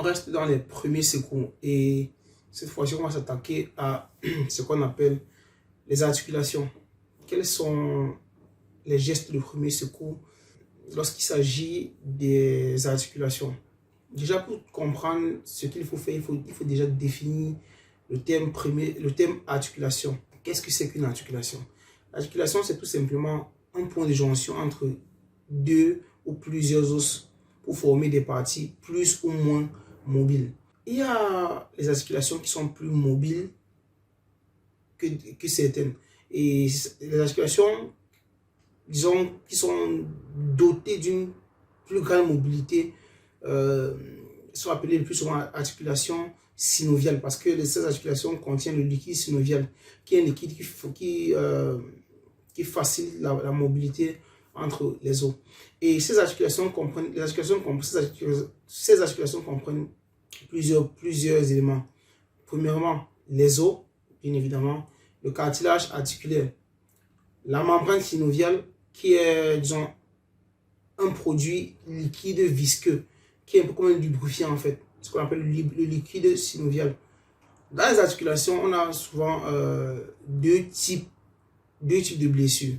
reste dans les premiers secours et cette fois-ci, on va s'attaquer à ce qu'on appelle les articulations. Quels sont les gestes de premier secours lorsqu'il s'agit des articulations? Déjà, pour comprendre ce qu'il faut faire, il faut déjà définir le terme articulation. Qu'est-ce que c'est qu'une articulation? L'articulation, c'est tout simplement un point de jonction entre deux ou plusieurs os pour former des parties plus ou moins mobiles. Il y a les articulations qui sont plus mobiles que certaines. Et les articulations, disons, qui sont dotées d'une plus grande mobilité, sont appelées le plus souvent articulations synoviales, parce que ces articulations contiennent le liquide synovial, qui est un liquide qui facilite la mobilité entre les os. Et ces articulations comprennent, ces articulations comprennent plusieurs éléments. Premièrement, les os, bien évidemment, le cartilage articulaire, la membrane synoviale, qui est, disons, un produit liquide visqueux, qui est un peu comme un lubrifiant en fait, ce qu'on appelle le liquide synovial. Dans les articulations, on a souvent deux types de blessures.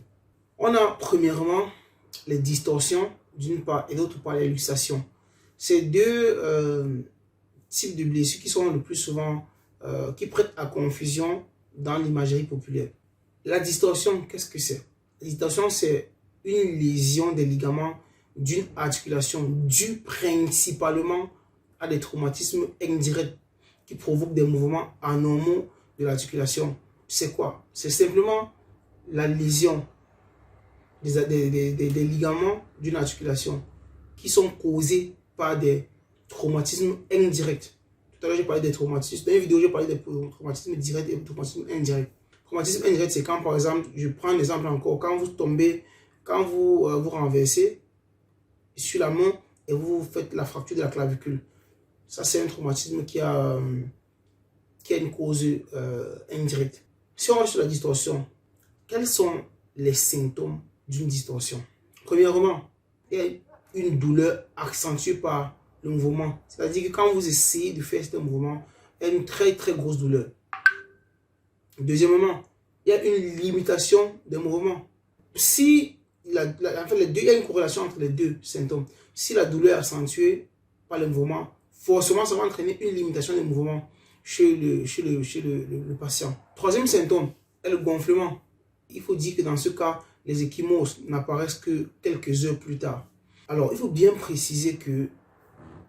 On a premièrement les distorsions d'une part et d'autre part les luxations. Ces deux types de blessures qui sont le plus souvent, qui prêtent à confusion dans l'imagerie populaire. La distorsion, qu'est-ce que c'est? La distorsion, c'est une lésion des ligaments d'une articulation due principalement à des traumatismes indirects qui provoquent des mouvements anormaux de l'articulation. C'est quoi? C'est simplement la lésion des ligaments d'une articulation qui sont causés par des traumatismes indirects. Tout à l'heure, j'ai parlé des traumatismes. Dans une vidéo, j'ai parlé des traumatismes directs et des traumatismes indirects. Traumatisme indirect, c'est quand, par exemple, je prends un exemple encore, quand vous tombez, quand vous vous renversez sur la main et vous faites la fracture de la clavicule. Ça, c'est un traumatisme qui a une cause indirecte. Si on va sur la distorsion, quels sont les symptômes d'une distorsion? Premièrement, il y a une douleur accentuée par le mouvement. C'est-à-dire que quand vous essayez de faire ce mouvement, il y a une très grosse douleur. Deuxièmement, il y a une limitation des mouvements. Si il y a une corrélation entre les deux symptômes. Si la douleur est accentuée par le mouvement, forcément, ça va entraîner une limitation des mouvements chez le patient. Troisième symptôme est le gonflement. Il faut dire que dans ce cas, les ecchymoses n'apparaissent que quelques heures plus tard. Alors, il faut bien préciser que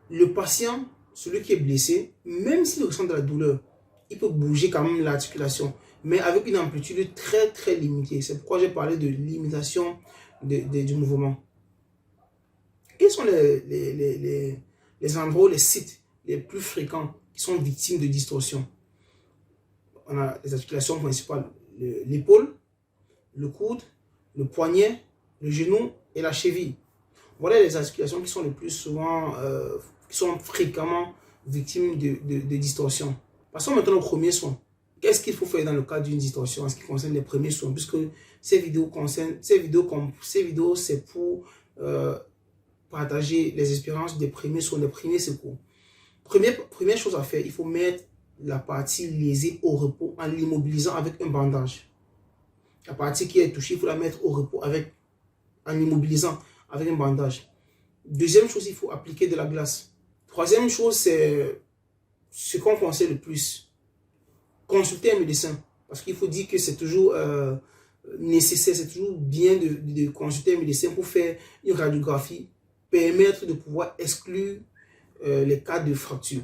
le patient, celui qui est blessé, même s'il ressent de la douleur, il peut bouger quand même l'articulation, mais avec une amplitude très limitée. C'est pourquoi j'ai parlé de limitation du mouvement. Quels sont les endroits, les sites les plus fréquents qui sont victimes de distorsion? On a les articulations principales, l'épaule, le coude, le poignet, le genou et la cheville. Voilà les articulations qui sont le plus souvent, qui sont fréquemment victimes de distorsion. Passons maintenant au premier soin. Qu'est-ce qu'il faut faire dans le cas d'une distorsion en ce qui concerne les premiers soins? Puisque ces vidéos, c'est pour partager les expériences des premiers soins, des premiers secours. Première chose à faire, il faut mettre la partie lésée au repos en l'immobilisant avec un bandage. La partie qui est touchée, il faut la mettre au repos en immobilisant avec un bandage. Deuxième chose, il faut appliquer de la glace. Troisième chose, c'est ce qu'on conseille le plus. Consulter un médecin. Parce qu'il faut dire que c'est toujours nécessaire, c'est toujours bien de consulter un médecin pour faire une radiographie, permettre de pouvoir exclure les cas de fracture.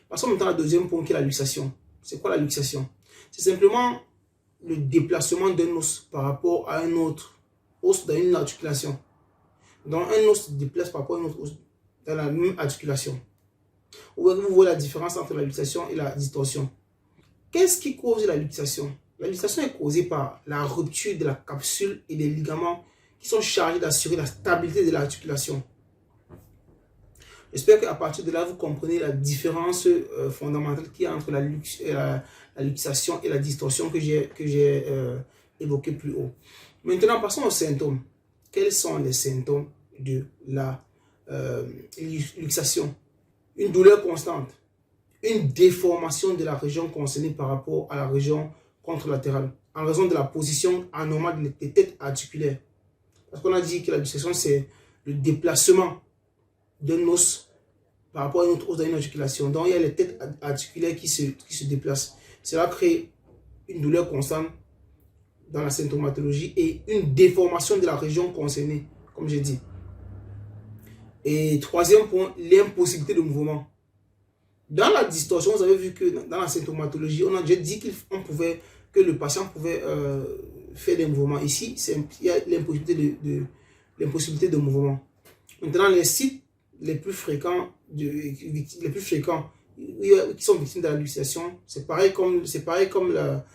Passons maintenant au deuxième point qui est la luxation. C'est quoi la luxation? C'est simplement le déplacement d'un os par rapport à un autre os dans une articulation. Donc un os se déplace par rapport à un autre os dans la même articulation. Vous voyez la différence entre la luxation et la distorsion. Qu'est-ce qui cause la luxation? La luxation est causée par la rupture de la capsule et des ligaments qui sont chargés d'assurer la stabilité de l'articulation. J'espère qu'à partir de là, vous comprenez la différence fondamentale qu'il y a entre la luxation et la distorsion que j'ai évoquée plus haut. Maintenant, passons aux symptômes. Quels sont les symptômes de la luxation? une douleur constante, une déformation de la région concernée par rapport à la région contralatérale, en raison de la position anormale des têtes articulaires. Parce qu'on a dit que la luxation, c'est le déplacement d'un os par rapport à une autre os dans une articulation. Donc, il y a les têtes articulaires qui se déplacent. Cela crée une douleur constante dans la symptomatologie et une déformation de la région concernée, comme j'ai dit. Et troisième point, l'impossibilité de mouvement. Dans la distorsion, vous avez vu que dans la symptomatologie, on a déjà dit que le patient pouvait faire des mouvements. Ici, il y a l'impossibilité de mouvement. Maintenant, les sites les plus fréquents qui sont victimes de la luxation, c'est pareil comme la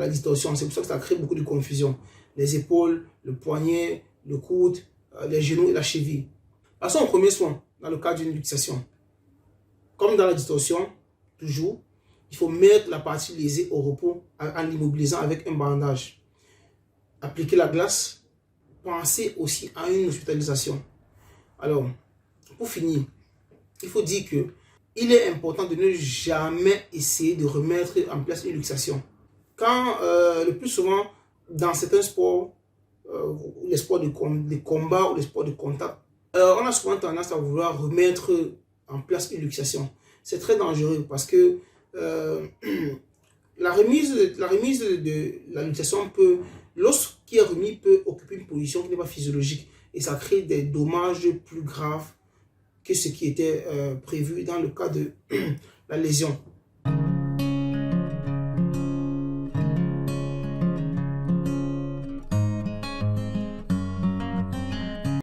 distorsion. C'est pour ça que ça crée beaucoup de confusion. Les épaules, le poignet, le coude, les genoux et la cheville. Passons au premier soin dans le cas d'une luxation. Comme dans la distorsion, toujours, il faut mettre la partie lésée au repos en l'immobilisant avec un bandage. Appliquer la glace. Pensez aussi à une hospitalisation. Alors, pour finir, il faut dire que il est important de ne jamais essayer de remettre en place une luxation. Quand le plus souvent, dans certains sports, les sports de combat ou les sports de contact, on a souvent tendance à vouloir remettre en place une luxation. C'est très dangereux parce que la remise de la luxation peut, l'os qui est remis peut occuper une position qui n'est pas physiologique et ça crée des dommages plus graves que ce qui était prévu dans le cas de la lésion.